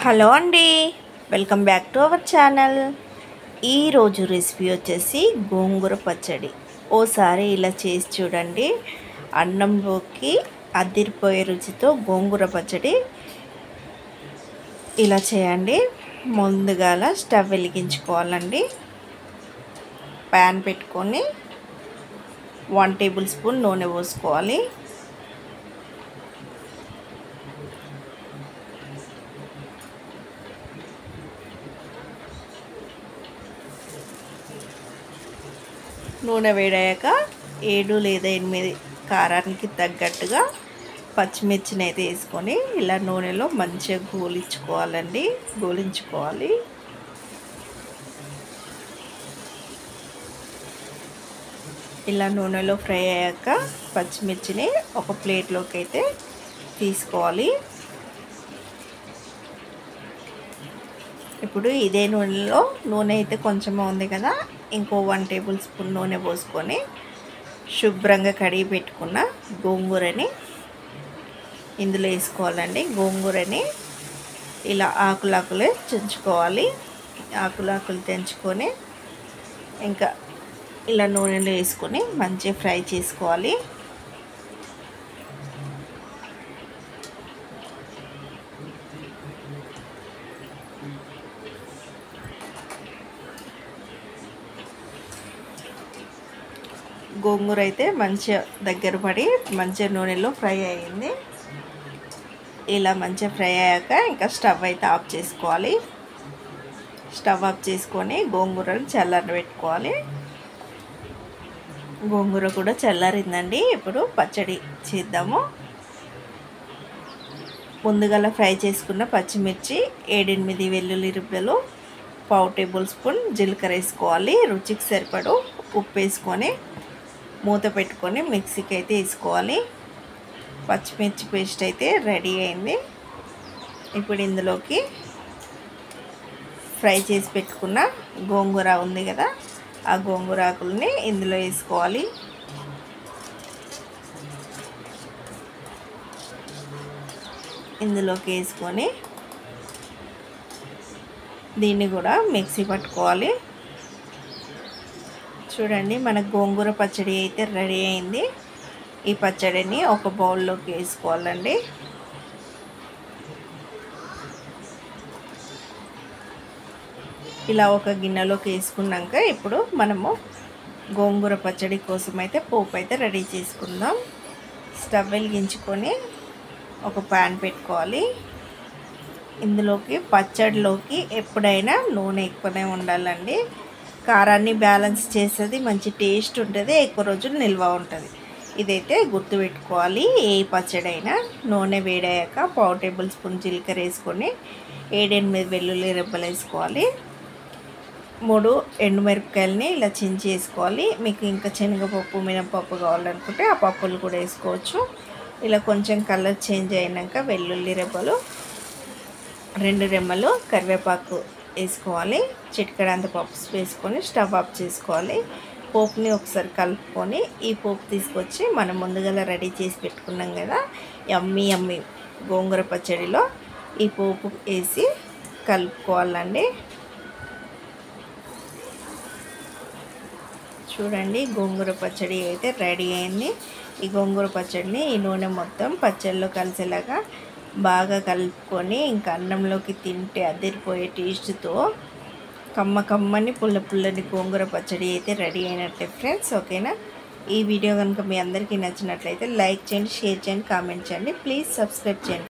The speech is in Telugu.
హలో అండి, welcome back to our channel. ఈరోజు రెసిపీ వచ్చేసి గోంగూర పచ్చడి. ఓసారి ఇలా చేసి చూడండి, అన్నంలోకి అదిరిపోయే రుచితో గోంగూర పచ్చడి ఇలా చేయండి. ముందుగాల స్టవ్ వెలిగించుకోవాలండి. ప్యాన్ పెట్టుకొని 1 టేబుల్ స్పూన్ నూనె పోసుకోవాలి. నూనె వేడాక 7 లేదా 8 కారానికి తగ్గట్టుగా పచ్చిమిర్చిని అయితే వేసుకొని ఇలా నూనెలో మంచిగా గోలించుకోవాలి. ఇలా నూనెలో ఫ్రై అయ్యాక పచ్చిమిర్చిని ఒక ప్లేట్లోకి అయితే తీసుకోవాలి. ఇప్పుడు ఇదే నూనెలో నూనె అయితే కొంచెం ఉంది కదా, ఇంకో 1 టేబుల్ స్పూన్ నూనె పోసుకొని శుభ్రంగా కడిగి పెట్టుకున్న గోంగూరని ఇందులో వేసుకోవాలండి. గోంగూరని ఇలా ఆకులే తుంచుకోవాలి. ఆకులు తెంచుకొని ఇంకా ఇలా నూనెలో వేసుకొని మంచిగా ఫ్రై చేసుకోవాలి. గోంగూర అయితే మంచిగా దగ్గర పడి మంచిగా నూనెలో ఫ్రై అయ్యింది. ఇలా మంచిగా ఫ్రై అయ్యాక ఇంకా స్టవ్ అయితే ఆఫ్ చేసుకోవాలి. స్టవ్ ఆఫ్ చేసుకొని గోంగూరను చల్లారబెట్టుకోవాలి. గోంగూర కూడా చల్లారిందండి. ఇప్పుడు పచ్చడి చేద్దాము. ముందుగా ఫ్రై చేసుకున్న పచ్చిమిర్చి, 7-8 వెల్లుల్లి రిబ్బలు, 1/2 టేబుల్ స్పూన్ జీలకర్ర వేసుకోవాలి. రుచికి సరిపడు ఉప్పు వేసుకొని మూత పెట్టుకొని మిక్సీకి అయితే వేసుకోవాలి. పచ్చిమిర్చి పేస్ట్ అయితే రెడీ అయింది. ఇప్పుడు ఇందులోకి ఫ్రై చేసి పెట్టుకున్న గోంగూర ఉంది కదా, ఆ గోంగూర ఆకుల్ని ఇందులో వేసుకోవాలి. ఇందులోకి వేసుకొని దీన్ని కూడా మిక్సీ పట్టుకోవాలి. చూడండి, మన గోంగూర పచ్చడి అయితే రెడీ అయింది. ఈ పచ్చడిని ఒక బౌల్లోకి వేసుకోవాలండి. ఇలా ఒక గిన్నెలోకి వేసుకున్నాక ఇప్పుడు మనము గోంగూర పచ్చడి కోసం అయితే పోపు అయితే రెడీ చేసుకుందాం. స్టవ్ వెలిగించుకొని ఒక ప్యాన్ పెట్టుకోవాలి. ఇందులోకి పచ్చడిలోకి ఎప్పుడైనా నూనె ఎక్కువనే ఉండాలండి. కారాన్ని బ్యాలెన్స్ చేసేది, మంచి టేస్ట్ ఉంటుంది, ఎక్కువ రోజులు నిల్వ ఉంటుంది. ఇదైతే గుర్తుపెట్టుకోవాలి. ఏ పచ్చడి అయినా నూనె వేడాక 1/2 టేబుల్ స్పూన్ జీలకర్ర వేసుకొని 7-8 వెల్లుల్లి రెబ్బలు వేసుకోవాలి. 3 ఎండుమిరపకాయలని ఇలా చించి వేసుకోవాలి. మీకు ఇంకా శనగపప్పు, మినపప్పు కావాలనుకుంటే ఆ పప్పులు కూడా వేసుకోవచ్చు. ఇలా కొంచెం కలర్ చేంజ్ అయినాక వెల్లుల్లి రెబ్బలు, 2 రెమ్మలు కరివేపాకు వేసుకోవాలి. చిటికెడంత పప్పు వేసుకొని స్టవ్ ఆఫ్ చేసుకోవాలి. పోపుని ఒకసారి కలుపుకొని ఈ పోపు తీసుకొచ్చి మనం ముందుగా రెడీ చేసి పెట్టుకున్నాం కదా యమ్మీ గోంగూర పచ్చడిలో ఈ పోపు వేసి కలుపుకోవాలండి. చూడండి, గోంగూర పచ్చడి అయితే రెడీ అయింది. ఈ గోంగూర పచ్చడిని ఈ నూనె మొత్తం పచ్చడిలో కలిసేలాగా బాగా కలుపుకొని ఇంకా అన్నంలోకి తింటే అదిరిపోయే టేస్ట్తో కమ్మని పుల్లని గోంగూర పచ్చడి అయితే రెడీ అయినట్టే ఫ్రెండ్స్. ఓకేనా? ఈ వీడియో కనుక మీ అందరికీ నచ్చినట్లయితే లైక్ చేయండి, షేర్ చేయండి, కామెంట్ చేయండి. ప్లీజ్ సబ్స్క్రైబ్ చేయండి.